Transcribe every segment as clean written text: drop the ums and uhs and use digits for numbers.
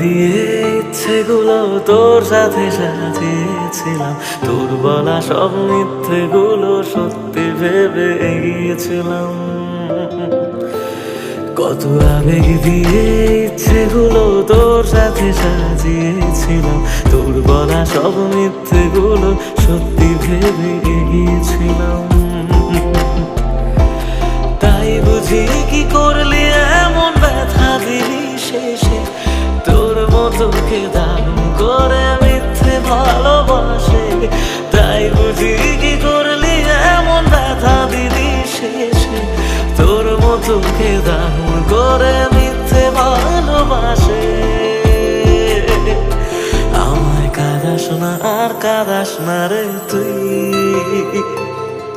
দিয়ে ইচ্ছেগুলো তোর সাথে সাজিয়েছিলাম, তোর বলা সব মিথ্যেগুলো সত্যি ভেবে এগিয়েছিলাম। কত আবেগ দিয়ে ইচ্ছেগুলো তোর সাথে সাজিয়েছিলাম, তোর বলা সব মিথ্যেগুলো সত্যি ভেবে এগিয়েছিলাম। তাই বুঝি কি করলি এমন ব্যথা দিলি শেষে, তোর মতোকে দারুণ করে মিথ্যে ভালোবাসে। তাই বুঝি কি করলি এমন ব্যথা দিলি শেষে, তোর মতোকে দারুণ করে মিথ্যে ভালোবাসে। আমায় কাঁদাস না আর কাঁদাস না রে তুই,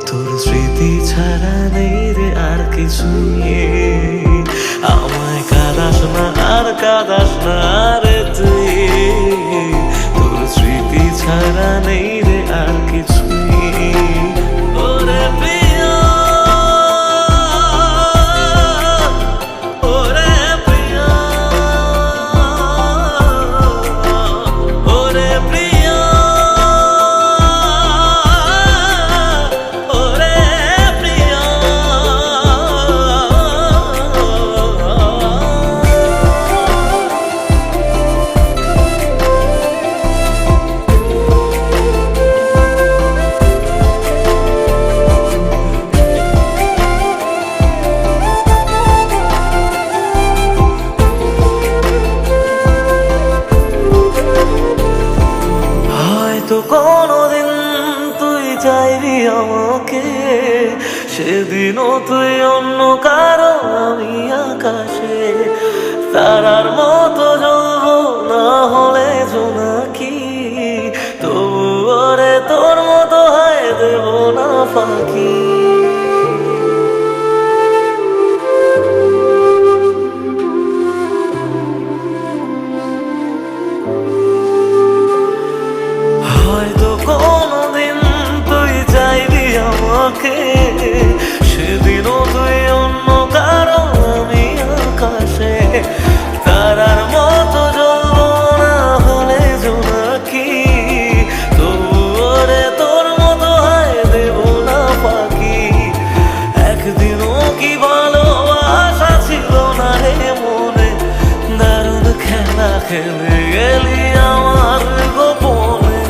তোর স্মৃতি ছাড়া নেই রে আর কিছুই। আমায় কাঁদাস না আর কাঁদাস না রে তুই, তোর স্মৃতি ছাড়া নেই রে আর কিছুই। ওরে প্রিয়া, ওরে প্রিয়া, ওরে প্রিয়া, ওরে প্রিয়া। হয়তো কোনোদিন তুই চাইবি আমাকে, সেদিনও তুই অন্য কারো আমি আকাশে। তারার মতো জ্বলবো না হলে জোনাকি, তবু ওরে তোর মতো হয় দেব না ফাঁকি। হয়তো কোনোদিন তুই চাইবি আমাকে, সেদিনও তুই অন্য কারো আমি আকাশে। তারার মতো জ্বলবো না হলে জোনাকি, তবু ওরে তোর মতো হয় দেব না ফাঁকি। একদিনও কি ভালোবাসা ছিল না রে মনে, দারুণ খেলা খেলে গেলি আমার গোপনে।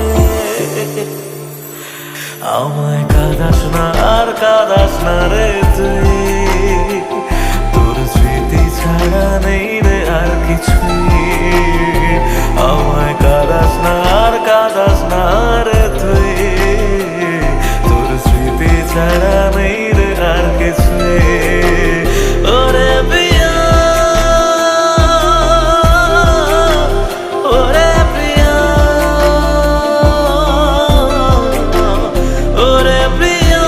আমায় কাঁদাস না আর কাঁদাস না রে তুই, তোর স্মৃতি ছাড়া নেই রে আর কিছুই। আমায় কাঁদাস না আর কাঁদাস না রে তুই, তোর স্মৃতি ছাড়া নেই রে আর কিছুই। ওরে প্রিয়া, ওরে প্রিয়া, ওরে প্রিয়া,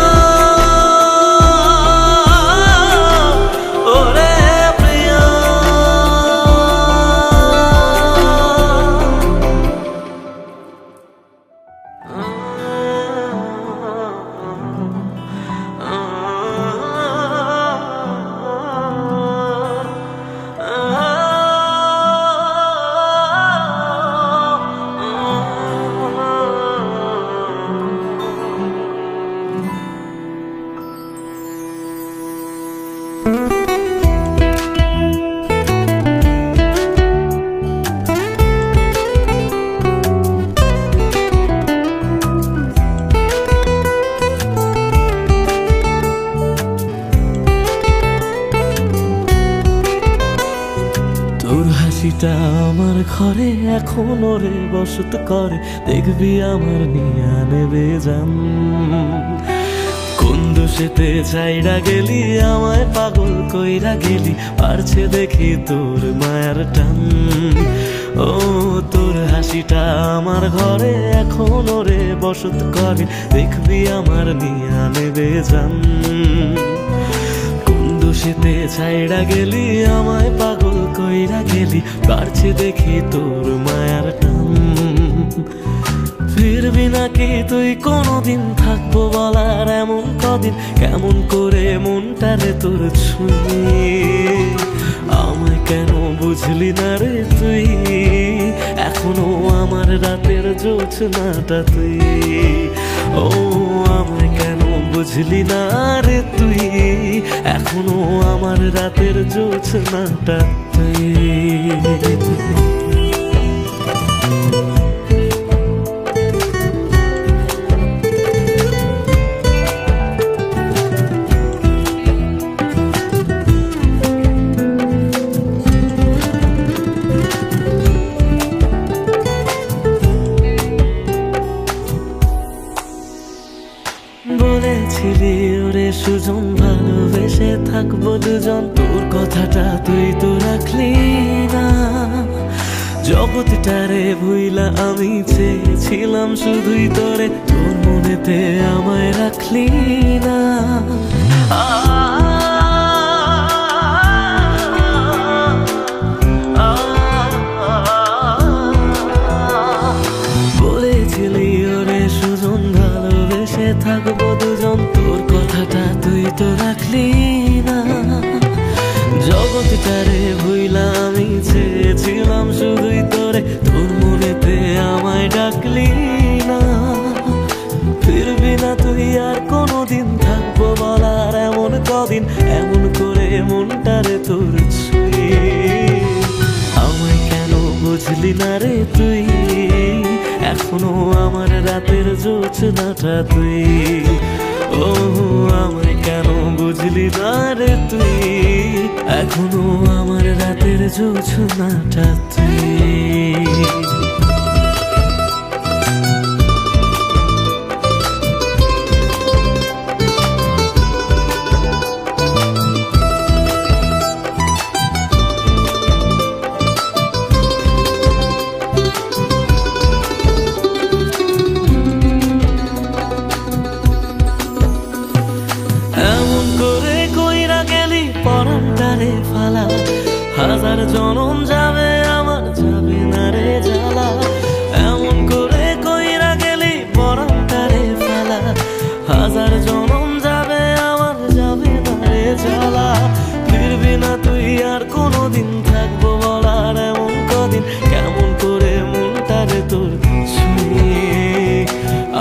ওরে প্রিয়া। তোর হাসিটা আমার ঘরে এখনো রে বসত করে, দেখবি আমার নিয়া নেবে জান। কোন দোষেতে চাইরা গেলি আমায় পাগল কইরা গেলি, পারছে দেখি তোর মায়ার টান। ও তোর হাসিটা আমার ঘরে এখনো রে বসত করে, দেখবি আমার নিয়া নেবে জান। দোষেতে ছাইড়া গেলি আমায় পাগল কইরা গেলি, পারছে দেখি তোর মায়ার টান। ফিরবি নাকি তুই কোনোদিন, থাকবো বলার এমন কদিন, কেমন করে মনটারে তোর ছুঁয়ে। আমায় কেন বুঝলি না রে তুই, এখনো আমার রাতের জোছনাটা তুই। ও আমায় কেন বুঝলি না রে তুই, এখনো আমার রাতের জোছনাটা তুই। বলেছিলি ওরে সুজন ভালোবেসে থাকবো দুজন, তোর কথাটা তুই তো রাখলি না। জগৎটারে ভুইলা আমি চেয়েছিলাম শুধুই তোরে, তোর মনেতে আমায় রাখলি না। বলেছিলি ওরে সুজন ভালোবেসে থাকবো দুজন, তোর কথাটা তুই তো রাখলি না। জগৎটারে ভুইলা আমি চেয়েছিলাম শুধুই তোরে, তোর মনেতে আমায় ডাকলি না। ফিরবি না তুই আর কোনোদিন, থাকবো বলার এমন কদিন, এমন করে মনটারে তোর ছুঁয়ে। আমায় কেন বুঝলি না রে তুই, এখনো আমার রাতের জোছনাটা তুই। ও আমায় কেন বুঝলি না রে তুই, এখনো আমার রাতের জোছনাটা তুই। পরানটারে ফালা, হাজার জনম যাবে আমার যাবে না রে জ্বালা। এমন করে কইরা গেলি পরানটারে ফালা, হাজার জনম যাবে আমার যাবে না রে জ্বালা। ফিরবি না তুই আর কোনোদিন, থাকবো বলার এমন কদিন, কেমন করে মনটারে তোর ছুঁয়ে।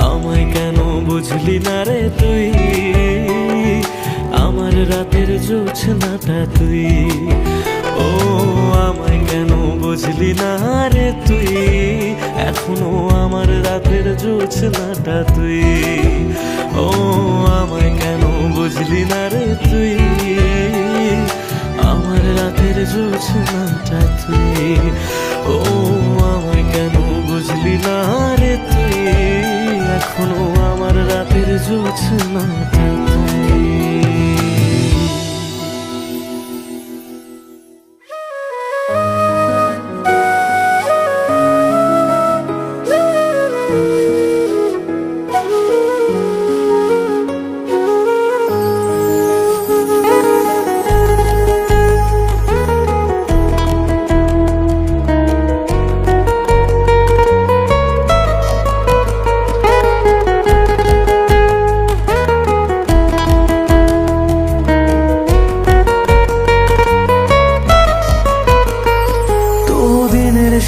আমায় কেন বুঝলি না রে তুই, আমার রাতের জোছনাটা তুই। ও আমায় কেন বুঝলি না রে তুই, এখনো আমার রাতের জোছনাটা তুই। ও আমায় কেন বুঝলি না রে তুই, আমার রাতের জোছনাটা তুই। ও আমায় কেন বুঝলি না রে তুই, এখনো আমার রাতের জোছনাটা তুই।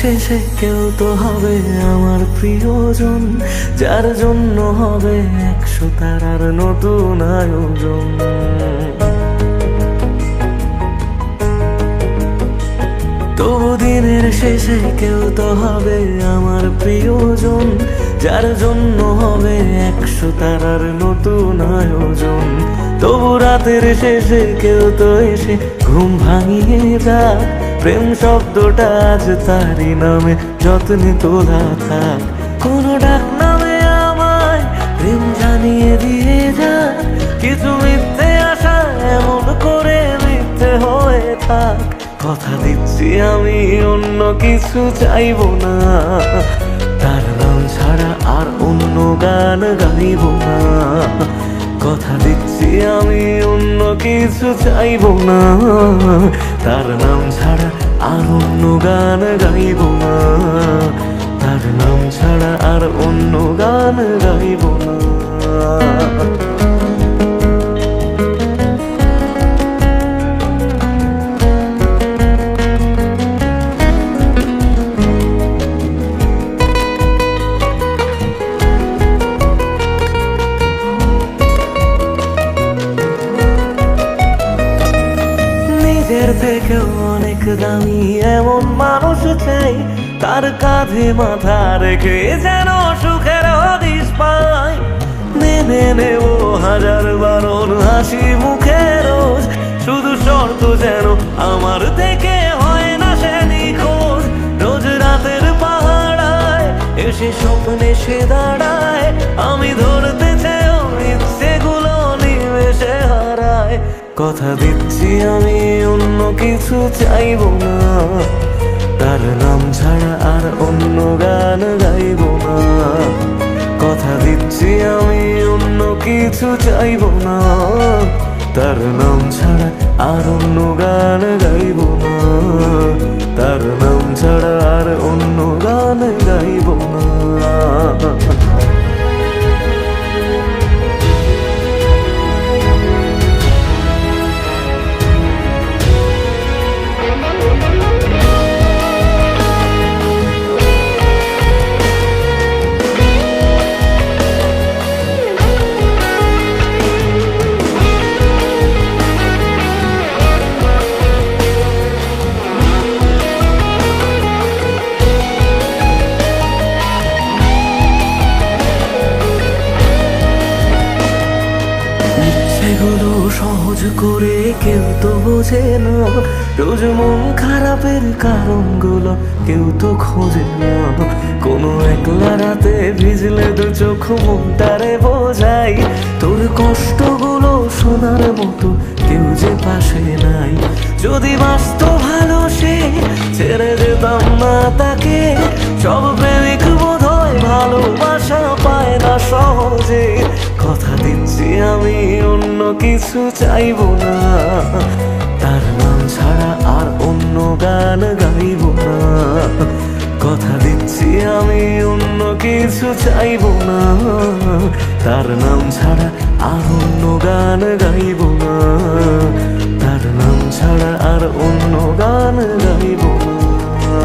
শেষে কেউ তো হবে আমার প্রিয়জন, যার জন্য হবে 100 তারার নতুন আয়োজন। তবু দিনের শেষে কেউ তো হবে আমার প্রিয়জন, যার জন্য হবে 100 তারার নতুন আয়োজন। তবু রাতের শেষে কেউ তো এসে ঘুম ভাঙিয়ে যাক, প্রেম শব্দটা আজ তারি নামে যত্নে তোলা থাক। কোনো ডাক নামে আমায় প্রেম জানিয়ে দিয়ে যাক, কিছু মিথ্যে আশা এমন করে মিথ্যে হয়ে থাক। কথা দিচ্ছি আমি অন্য কিছু চাইবো না, তার নাম ছাড়া আর অন্য গান গাইব না। কথা দিচ্ছি আমি অন্য কিছু চাইবো না, তার নাম ছাড়া আর অন্য গান গাইব না। তার নাম ছাড়া আর অন্য গান গাইব না। সুখের থেকেও অনেক দামি এমন মানুষ চাই, তার কাঁধে মাথা রেখে যেন সুখের হদিশ পাই। মেনে নেব হাজার বারণ হাসি মুখে রোজ, শুধু শর্ত যেন আমার থেকে হয় না সে নিখোঁজ। রোজ রাতের পাহাড়ায় এসে স্বপ্নে সে দাঁড়ায়, আমি ধরতে চেয়েও ইচ্ছেগুলো নিমেষে হারায়। কথা দিচ্ছি আমি অন্য কিছু চাইব না, তার নাম ছাড়া আর অন্য গান গাইব না। কথা দিচ্ছি আমি অন্য কিছু চাইব না, তার নাম ছাড়া আর অন্য গান গাইব না। তার নাম ছাড়া আর অন্য গান গাইব না। এগুলো সহজ করে কেউ তো বোঝে না, রোজ মন খারাপের কারণগুলো কেউ তো খোঁজে না। কোনো একলা রাতে ভিজলে দু চোখ মনটারে বোঝাই, তোর কষ্টগুলো শোনার মতো কেউ যে পাশে নাই। যদি বাঁচত ভালো সে ছেড়ে যেতাম না তাকে, সব প্রেমিক বোধ হয় ভালোবাসা পায় না সহজে। কথা দিচ্ছি আমি অন্য কিছু চাইব না, তার নাম ছাড়া আর অন্য গান গাইব না। কথা দিচ্ছি আমি অন্য কিছু চাইব না, তার নাম ছাড়া আর অন্য গান গাইব না। তার নাম ছাড়া আর অন্য গান গাইব না।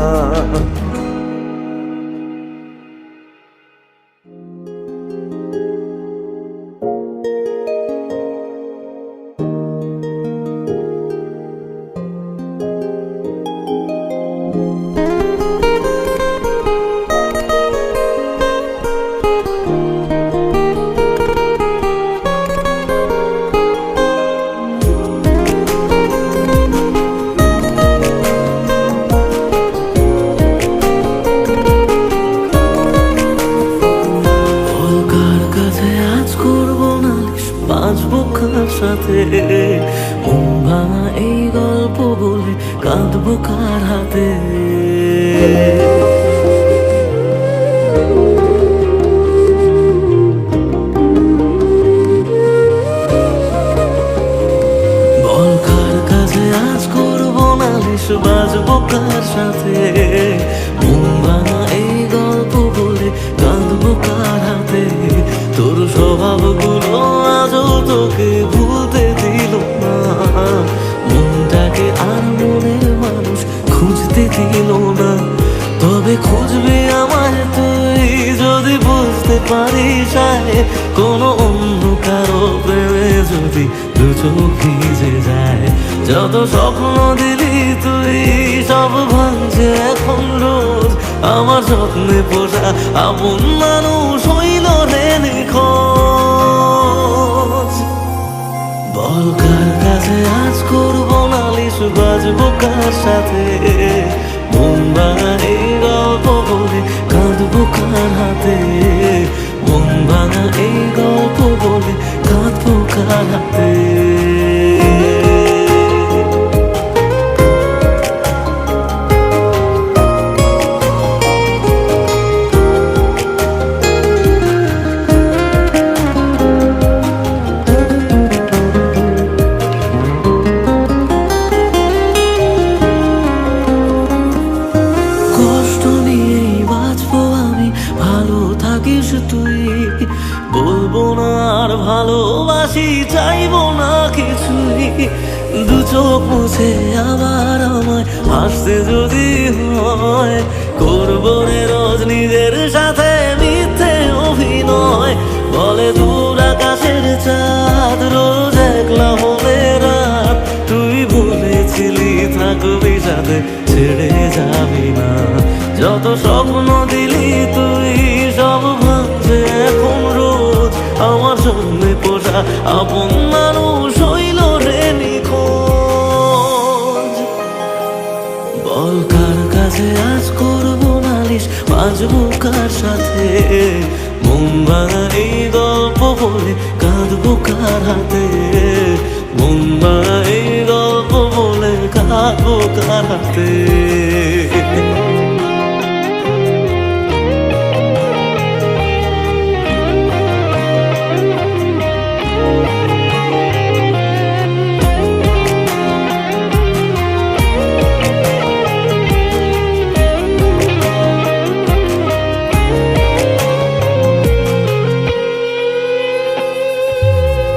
বাঁচবো কার সাথে, মন ভাঙা এই গল্প বলে কাঁদবো কার হাতে। বল কার কাছে আজ করবো নালিশ, বাঁচবো কার সাথে, মন ভাঙা এই গল্প বলে কাঁদবো কার হাতে। তোর স্বভাবগুলো আজও তোকে ভুলতে দিল না, মনটাকে আর মনের মানুষ খুঁজতে দিল না। তবে খুঁজবি আমায় তুই যদি বুঝতে পারিস, কোনো অন্য কারো প্রেমে যদি দু চোখ ভিজে যায়। যত স্বপ্ন দিলি তুই সব ভাঙছে এখন রোজ, আমার স্বপ্নে পোষা আপন মানুষ হইল রে নিখোঁজ। বল কার কাছে আজ করবো নালিশ, বাজবো কার সাথে, মন ভাঙা এই গল্প বলে কাঁদবো কার হাতে। মন ভাঙা এই গল্প বলে কাঁদবো কার হাতে। তুই বলবো না আর ভালোবাসি, চাইবো না কিছুই। দু চোখ মুছে আবার আমায় হাসতে যদি হয়, করবো রে রোজ নিজের সাথে মিথ্যে অভিনয়। বলে দূর আকাশের চাঁদ রোজ একলা হলে রাত, তুই বলেছিলি স্বপ্ন দিলি তুই সব ভাঙছে এখন রোজ আমার সামনে পোষা আপন মানুষ হইল রে নিখোঁজ। বল কার কাছে আজ করবো নালিশ, বাজবো কার সাথে, মন ভাঙা এই গল্প বলে কাঁদবো কার হাতে, মন ভাঙা এই গল্প বলে কাঁদবো কার হাতে।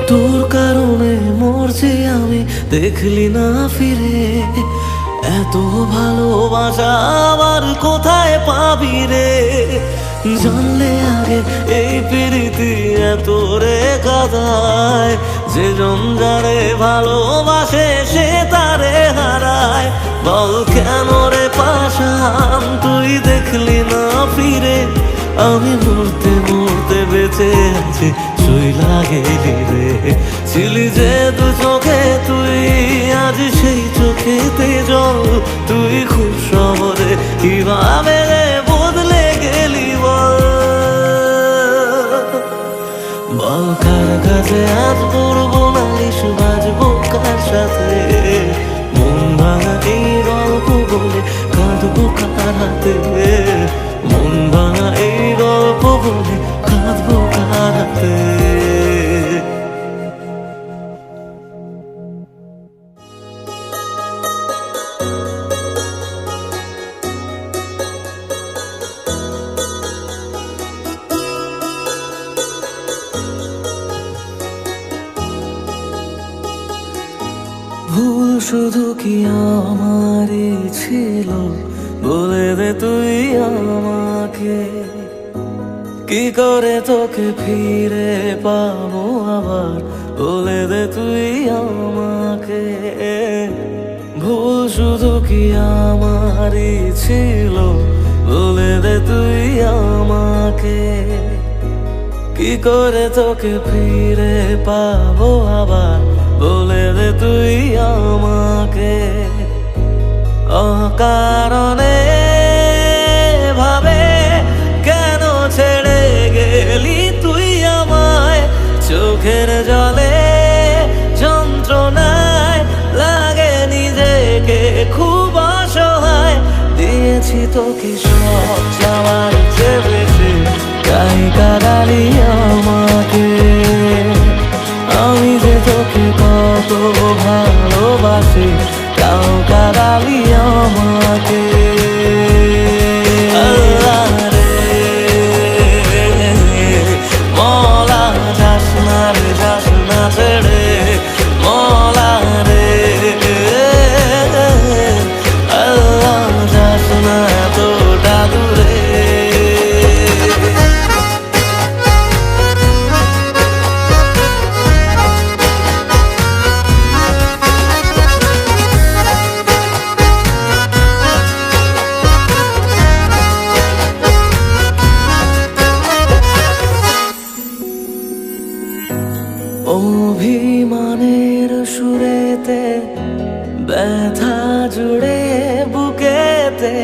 তোর কারণে মরছি আমি, দেখলি না ফিরে এত ভালোবাসা আবার কোথায় পাবি রে। জানলে আগে এই প্রীতি এত রে কাদায়, যে জন যারে ভালোবাসে সে তারে হারায়। বল কেন রে পাশান তুই দেখলি না ফিরে, আমি মরতে মরতে বেঁচে আছি চইলা গেলি রে। ছিলি যে দু চোখে তুই আজ সেই চোখেতে জল, তুই খুব শহরে কিভাবে রে বদলে গেলি বল। বল কার কাছে আজ করবো নালিশ, বাজবো কার সাথে, মন ভাঙা এই গল্প বলে কাঁদবো কার হাতে, মন ভাঙা এই গল্প বলে কাঁদবো কার হাতে। ভুল শুধু কি আমারই ছিল, বলে দে তুই আমাকে, কি করে তোকে ফিরে পাবো আবার, বলে দে তুই আমাকে। ভুল শুধু কি আমারই ছিল, বলে দে তুই আমাকে, কি করে তোকে ফিরে পাবো আবার, বলে দে তুই আমাকে। অকারণে ভাবে কেন ছেড়ে গেলি তুই আমায়, চোখের জলে যন্ত্রণায় লাগে নিজেকে খুব অসহায়। দিয়েছি তোকে সব চাওয়ার চেয়ে বেশি, তাই কাঁদালি আমাকে। আমি যে তোকে কত ভালোবাসি, তাও কাঁদালি আমাকে। আল্লাহ রে মলা যাস না রে, যাস না ছেড়ে মলা রে, আল্লাহ যাস না এতটা দূরে। অভিমানের সুরেতে ব্যথা জুড়ে বুকেতে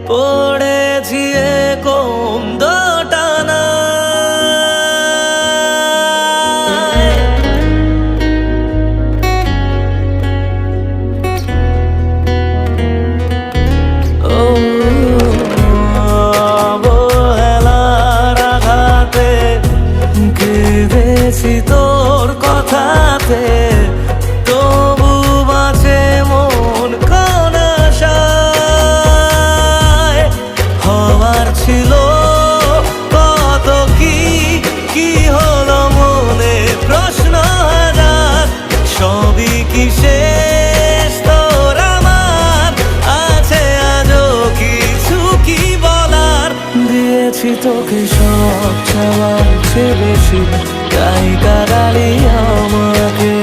পড়েছি কোন দোটানা। অবহেলার আঘাতে কেঁদেছি তোর কথাতে, তবু বাঁচে মন কোন আশায়। হওয়ার ছিল কত কি হলো মনে প্রশ্ন হাজার, সবই কি শেষ তোর আমার, আছে আজও কিছু কি বলার। দিয়েছি তোকে সব চাওয়ার চেয়ে বেশি, তাই কাঁদালি আমাকে।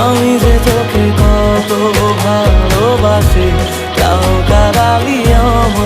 আমি যে তোকে কত ভালোবাসি, তাও কাঁদালি আমাকে।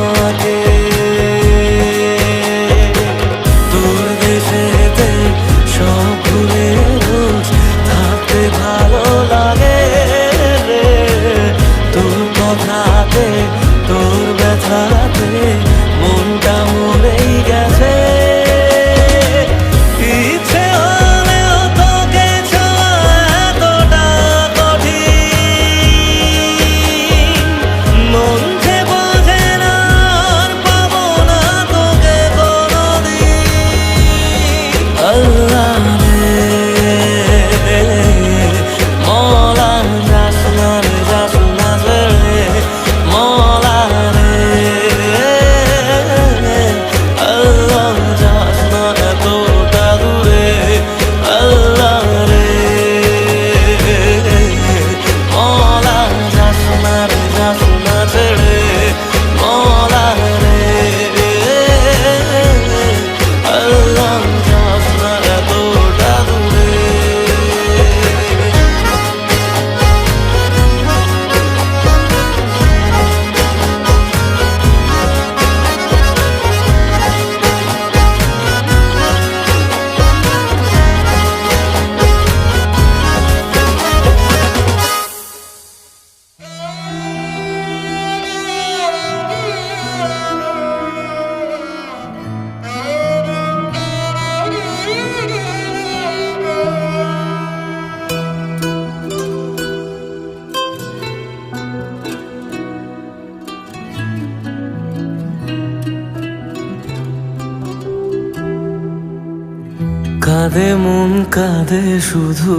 কাঁদে মন কাঁদে শুধু,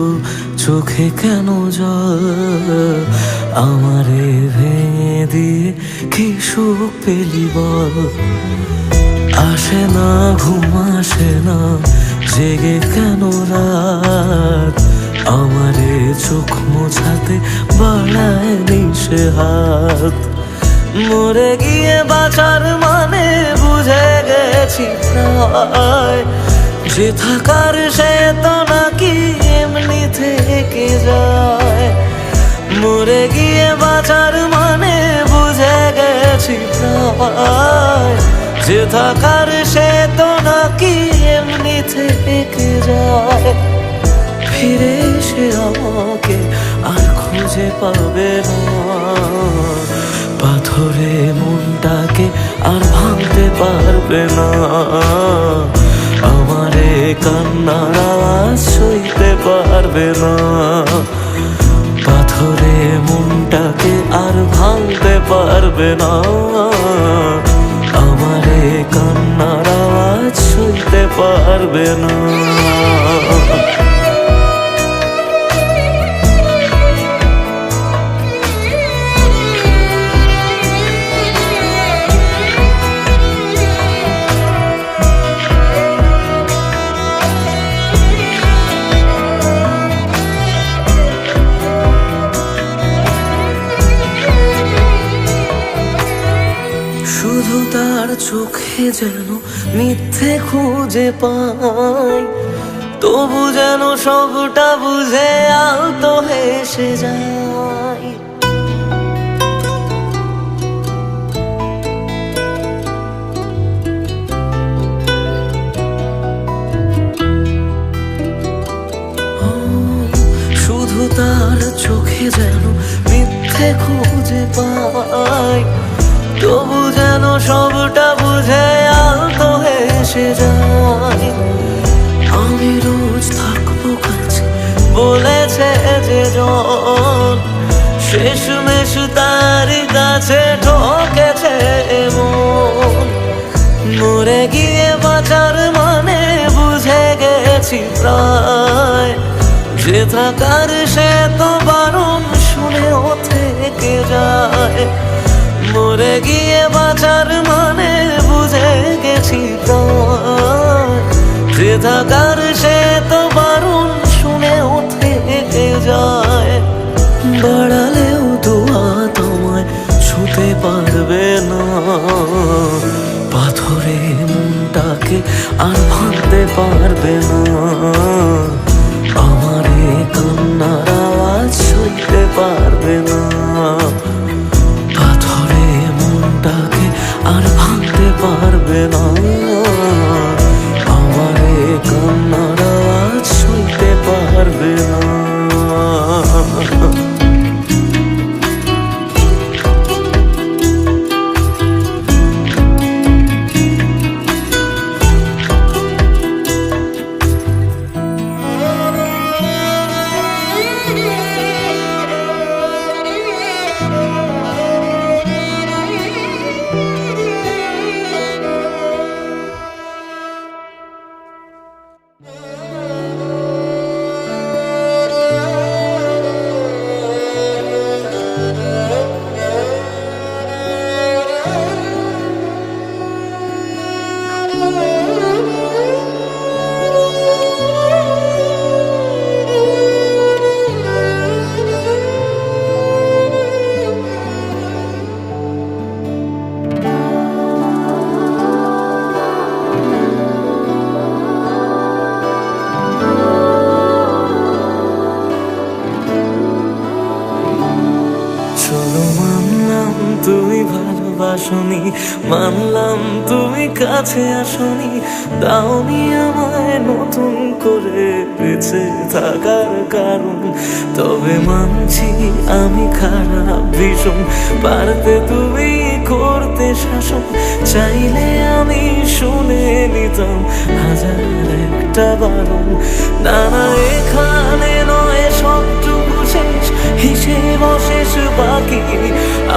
চোখে কেন জল? আমারে ভেঙে দিয়ে কি সুখ পেলি বল? আসে না ঘুম আসে না, জেগে কেন রাত? আমারে চোখ মোছাতে বাড়ায় নিশে হাত। মরে গিয়ে বাঁচার মানে বুঝে গেছি প্রায়, যে থাকার সে তো নাকি এমনি থেকে যায়। মরে গিয়ে বাঁচার মানে বুঝে গেছি প্রায়, যে থাকার সে তো নাকি এমনি থেকে যায়। ফিরে এসে আমাকে আর খুঁজে পাবে না, পাথরে মনটাকে আর ভাঙতে পারবে না। আমারে কান্নার আওয়াজ সইতে পারবে না, পাথরে মনটাকে আর ভাঙতে পারবে না। আমারে কান্নার আওয়াজ সইতে পারবে না। শুধু তার চোখে যেন মিথ্যে খুঁজে পাই, তবু যেন সবটা বুঝে আলতো হেসে যায়। শুধু তার চোখে যেন মিথ্যে খুঁজে পাই, তবু যেন সবটা বুঝে আলতো হেসে যায়। আমি রোজ থাকবো কাছে বলেছে যে জন, শেষমেশ তারই কাছে ঠকেছে মন। মরে গিয়ে বাঁচার মানে বুঝে গেছি প্রায়, যে থাকার সে তো বারণ শুনেও থেকে যায়। মরে গিয়ে বাঁচার মানে বুঝে গেছি প্রায়, যে থাকার সে তো বারণ শুনেও থেকে যায়। বাড়ালেও দোয়া তোমায় ছুতে পারবে না, পাথরে মনটাকে আর ভাঙতে পারবে না। আমারে কান্নার আওয়াজ সইতে পারবে না, পাথরে মনটাকে আর ভাঙতে পারবে না। আমারে কান্নার আওয়াজ সইতে পারবে না। তুমি ভালোবাসনি, মানলাম তুমি কাছে আসনি, দাওনি আমায় নতুন করে বেঁচে থাকার কারণ। তবে মানছি আমি খারাপ ভীষণ, পারতে তুমি করতে শাসন। চাইলে আমি শুনে নিতাম হাজার একটা বারণ। না না এখানে নয় সবটুকু শেষ, সে অশেষ বাকি,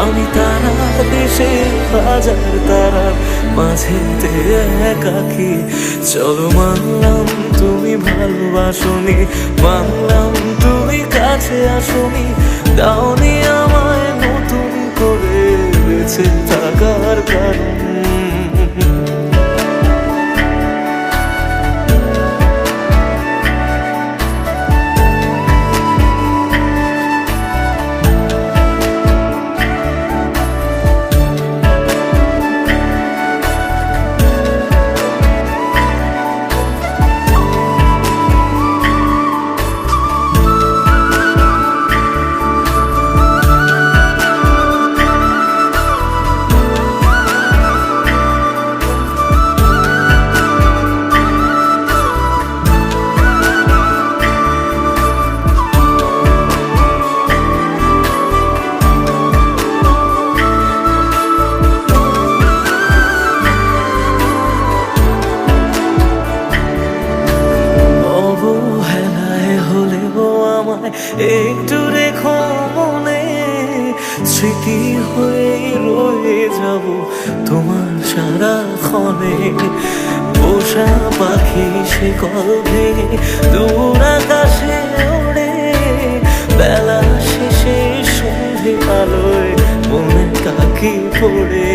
আমি তারার দেশে হাজার তারার মাঝেতে একাকি। চলো মানলাম তুমি ভালোবাসনি, মানলাম তুমি কাছে আসনি, দাওনি আমায় নতুন করে বেঁচে থাকার কারণ। একটু রেখো মনে, স্মৃতি হয়ে রয়ে যাব তোমার সারাক্ষণে। পোষা পাখি সে কল ভেঙে দূর আকাশে ওড়ে, বেলা শেষে সন্ধে আলোয় মনে কাকি পড়ে।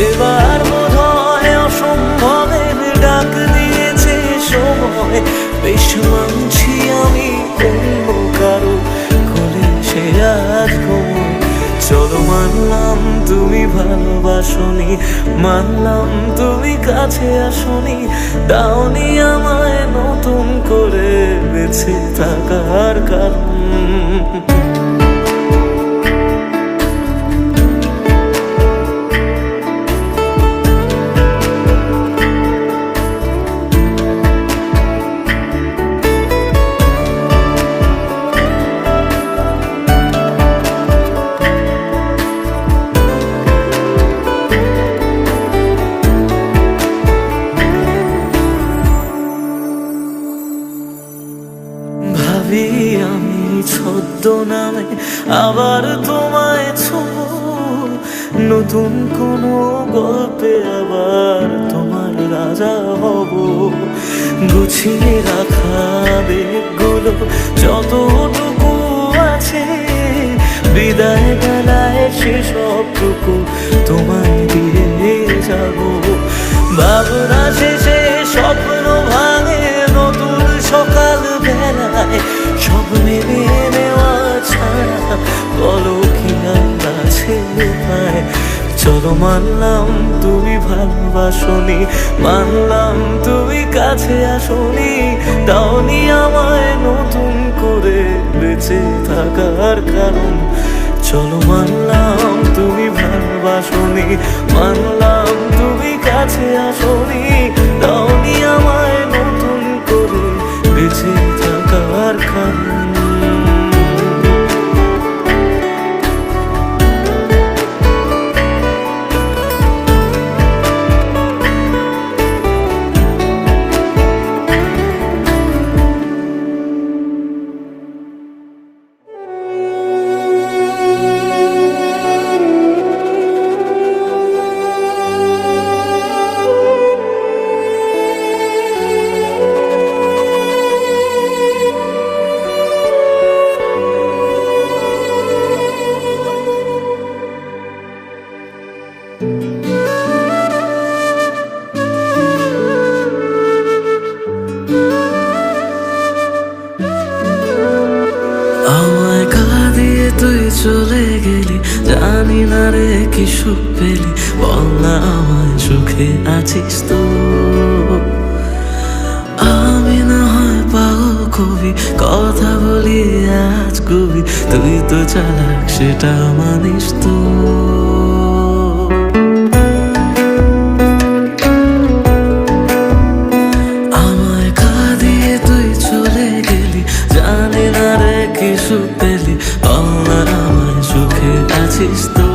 এবার বোধ হয় অসম্ভবের ডাক দিয়েছে সময়, বেশ মানছি আমি অন্য কারো কোলে সে আজ ঘুমোয়। চলো মানলাম তুমি ভালোবাসনি, মানলাম তুমি কাছে আসনি, দাওনি আমায় নতুন করে বেঁচে থাকার কারণ। ভাবি আমি ছদ্মনামে আবার তোমায় ছোঁবো, নতুন কোনো গল্পে আবার তোমার রাজা হব। গুছিয়ে রাখা বেগগুলো যতটুকু আছে, বিদায় বেলায় সেসবটুকু তোমায় দিয়ে যাব। ভাবনা শেষে স্বপ্ন ভাঙে নতুন সকাল বেলায়, সব মেনে নেওয়া ছাড়া বলো কি আর আছে উপায়। চলো মানলাম তুমি ভালোবাসনি, মানলাম তুমি কাছে আসনি, দাওনি আমায় নতুন করে বেঁচে থাকার কারণ। চলো মানলাম তুমি ভালোবাসনি, মানলাম তুমি কাছে আসনি, দাওনি আমায় নতুন করে বেঁচে থাকার কারণ। আমায় কাঁদিয়ে তুই চলে গেলি, জানি না রে কি সুখ পেলি, বল না আমায় সুখে আছিস তো। আমি না হয় পাগল কবি, কথা বলি আজ কবি, তুই তো চালাক সেটা মানিস তো। আমায় কাঁদিয়ে তুই চলে গেলি, জানি না রে কি সুখ পেলি, বল না আমায় সুখে আছিস তো।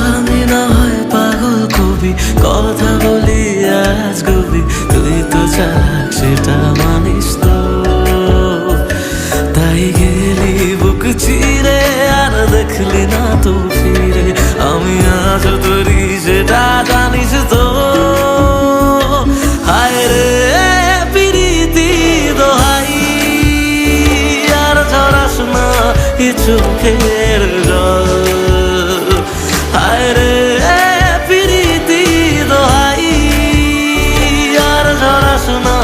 আমি না হয় পাগল কবি, কথা বলি আজ কবি, তুই তো চালাক সেটা মানিস তো। তাই চিরে আর দেখলি না তো ফিরে। আমি আজ তৈরি সেটা জানিস তো। হায় রে প্রীতি দোহাই, আর ঝরাস না এ চোখের জল। হায় রে প্রীতি দোহাই, আর ঝরাস না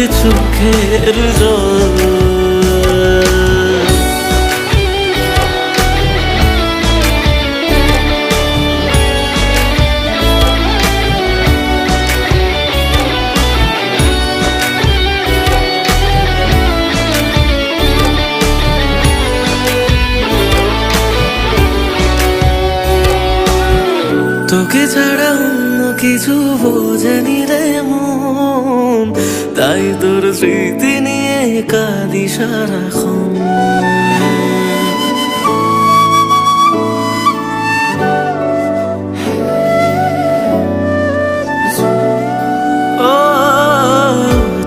এ চোখের জল। তোকে ছাড়া অন্য কিছু বোঝেনি রে মন, তাই তোর স্মৃতি নিয়ে কাঁদি সারাক্ষণ। ও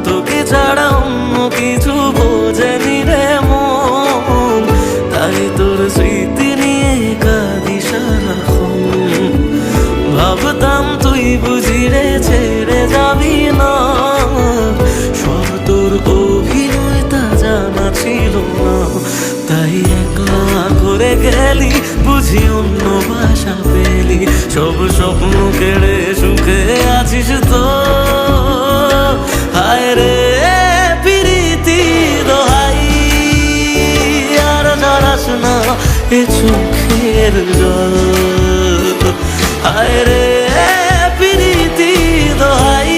তোকে ছাড়া অন্য কিছু বোঝেনি রে মন, তাই তোর স্মৃতি নিয়ে কাঁদি সারাক্ষণ। ভাবতাম তুই বুঝি রে ছেড়ে যাবি না, সব তোর অভিনয় তা জানা ছিল না। তাই একলা করে গেলি বুঝি অন্য ভাষা পেলি, সব স্বপ্ন কেড়ে সুখে আছিস তো। হায় রে প্রীতি দোহাই, আর ঝরাস না এ চোখের জল। হায় রে প্রীতি দোহাই,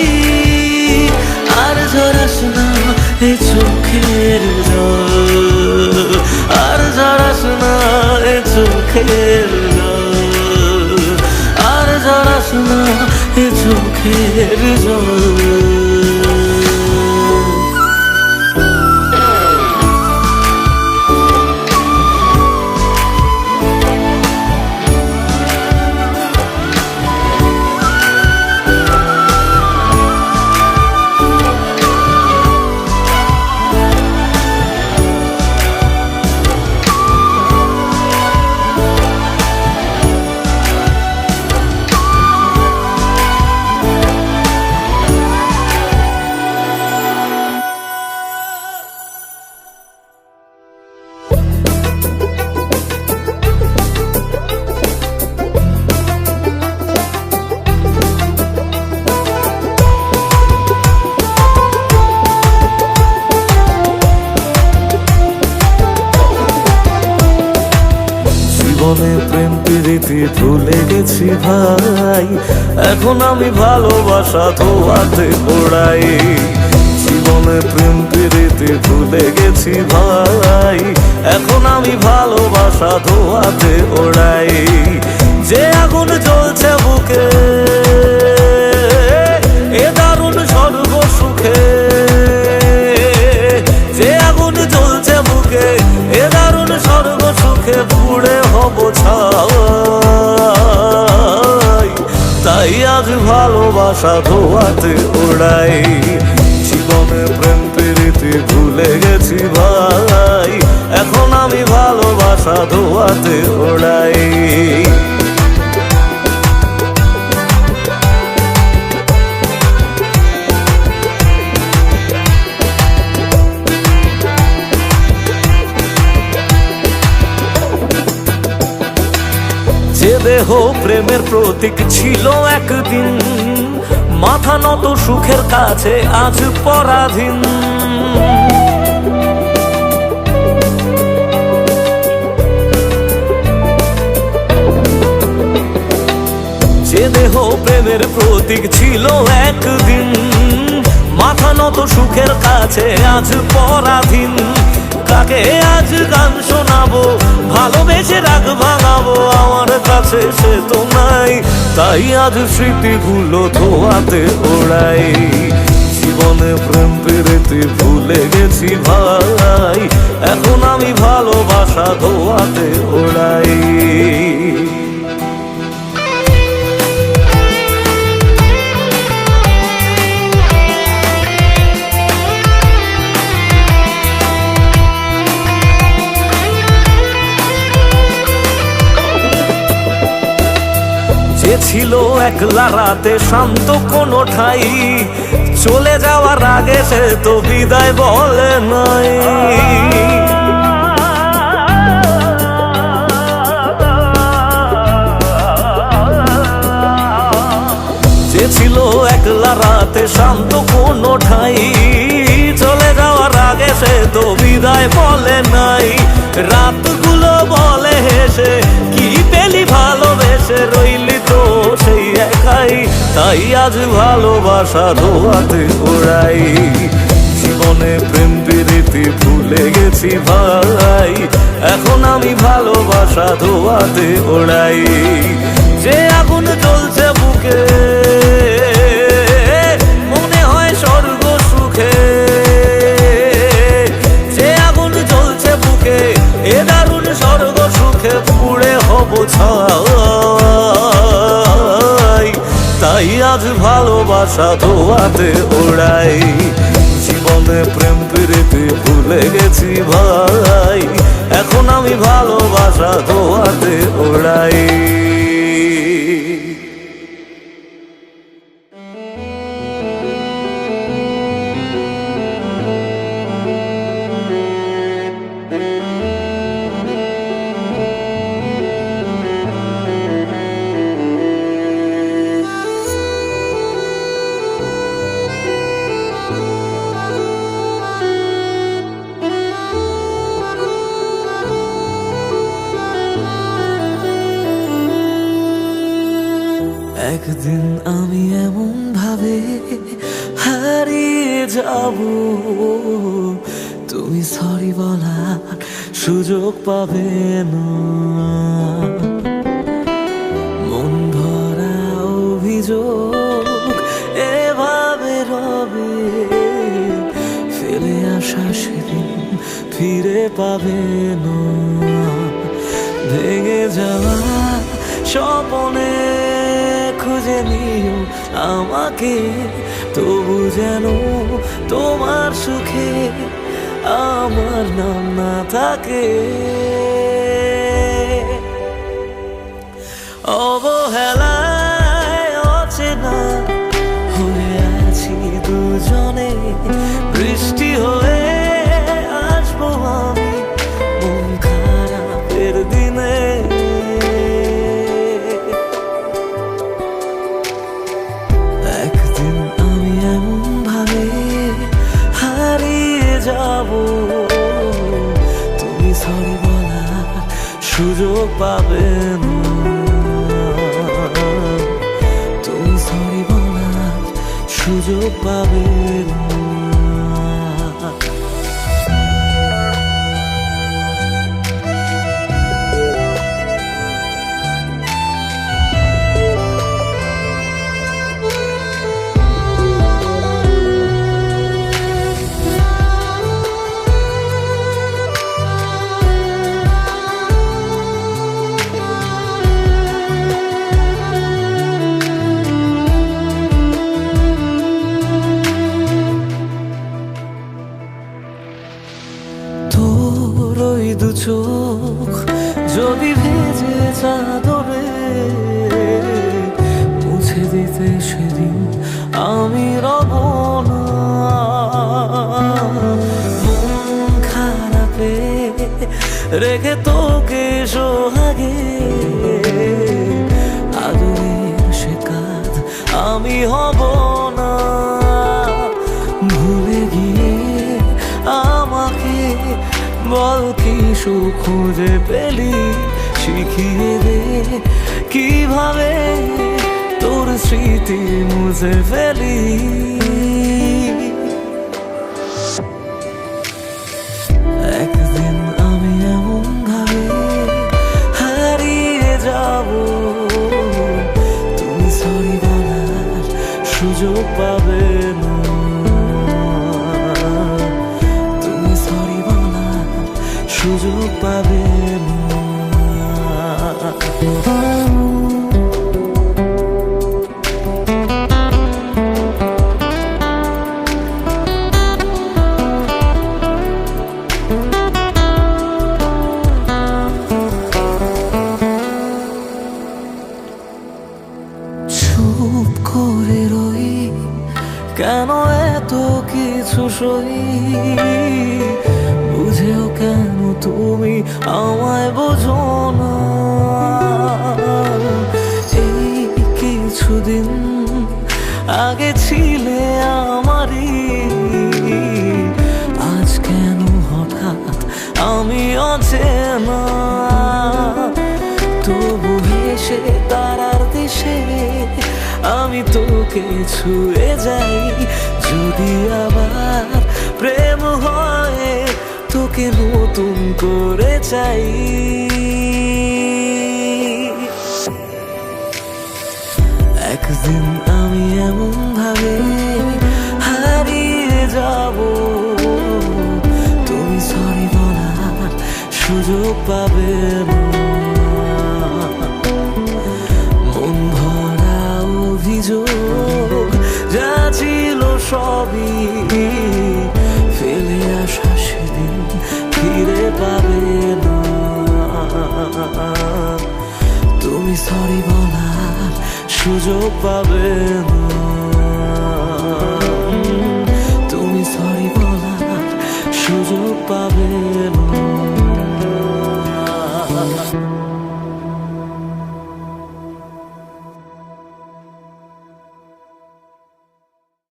আর ঝরাস না এ চোখের জল। আর ঝরাস না এ চোখের জল। আর ঝরাস না এ চোখের জল। জীবনে প্রেম প্রীতি ভুলে গেছি ভাই, এখন আমি ভালোবাসা ধোয়াতে ওড়াই। জীবনে প্রেম প্রীতি ভুলে গেছি ভাই, এখন আমি ভালোবাসা ধোয়াতে ওড়াই। যে আগুন জ্বলছে বুকে এ দারুণ স্বর্গ সুখে, যে আগুন জ্বলছে বুকে এ দারুণ স্বর্গ সুখে পুড়ে হব ছাই। তাই আজ ভালোবাসা ধোয়াতে ওড়াই। জীবনে প্রেম প্রীতি ভুলে গেছি ভাই, এখন আমি ভালোবাসা ধোয়াতে ওড়াই। যে দেহ প্রেমের প্রতীক ছিল একদিন, মাথা নত সুখের কাছে আজ পরাধীন। যে দেহ প্রেমের প্রতীক ছিল একদিন, মাথা নত সুখের কাছে আজ পরাধীন। কাকে আজ গান শোনাবো, ভালোবেসে রাগ ভাঙাবো, আমার কাছে সে তো নাই। তাই আজ স্মৃতিগুলো ধোয়াতে ওড়াই। জীবনে প্রেম প্রীতি ভুলে গেছি ভাই, এখন আমি ভালোবাসা ধোয়াতে ওড়াই। ছিল একলা রাতে শান্ত কোনো ঠাই, চলে যাওয়ার আগে সে তো বিদায় বলে নাই। যে ছিল একলা রাতে শান্ত কোনো ঠাই, চলে যাওয়ার আগে সে তো বিদায় বলে নাই। রাতগুলো বলে হেসে কি পেলি ভালোবেসে, রইলি তো সেই একাই, তাই আজ ভালোবাসা ধোয়াতে ওড়াই। জীবনে প্রেম প্রীতি ভুলে গেছি ভাই, এখন আমি ভালোবাসা ধোয়াতে ওড়াই। যে আগুন জ্বলছে বুকে মনে হয় স্বর্গ সুখে, যে আগুন জ্বলছে বুকে এ দারুণ স্বর্গ সুখে পুড়ে হব ছাই, তাই আজ ভালোবাসা ধোয়াতে ওড়াই। জীবনে প্রেম প্রীতি ভুলে গেছি ভাই, এখন আমি ভালোবাসা ধোয়াতে ওড়াই। একদিন আমি এমন ভাবে হারিয়ে যাব, তুমি সরি বলার সুযোগ পাবে না। মন ভরা অভিযোগ এভাবে রবে, ফেলে আসা সেদিন ফিরে পাবে না। ভেঙে যাওয়া স্বপনে খুঁজে নিও আমাকে, তবু যেন তোমার সুখে আমার নাম না থাকে। অবহেলায় অচেনা হয়ে আছি দুজনে, বৃষ্টি হয়ে আসবো আমি মন খারাপের দিনে। একদিন আমি এমন ভাবে হারিয়ে যাব, তুমি সরি বলার সুযোগ পাবে না। তুমি সরি বলার সুযোগ পাবে না। দু চোখ যদি ভেজে চাদরে মুছে দিতে সেদিন আমি রব না। মন খারাপে রেখে তোকে সোহাগে, আদরের সে কাজ আমি হব না। ভুলে গিয়ে আমাকে বল কি সুখ খুঁজে পেলি, শিখিয়ে দে কিভাবে তোর স্মৃতি মুছে ফেলি। একদিন আমি এমন ভাবে হারিয়ে যাব, তুমি সরি বলার সুযোগ পাবে না। সুযোগ পাবে না। কেন এত কিছু সই, বুঝেও কেন তুমি আমায় বোঝো না। এই কিছুদিন আগে ছিলে আমারই, আজ কেন হঠাৎ আমি অচেনা। তবু হেসে তারার দেশে আমি তোকে ছুঁয়ে যাই, যদি আবার প্রেম হয় তোকে নতুন করে চাই। একদিন আমি এমন ভাবে হারিয়ে যাব, তুমি সরি বলার সুযোগ পাবে না। মন ভরা অভিযোগ যা ছিল সবই ফেলে আসা সেদিন ফিরে পাবে না। তুমি সরি বলার সুযোগ পাবে না।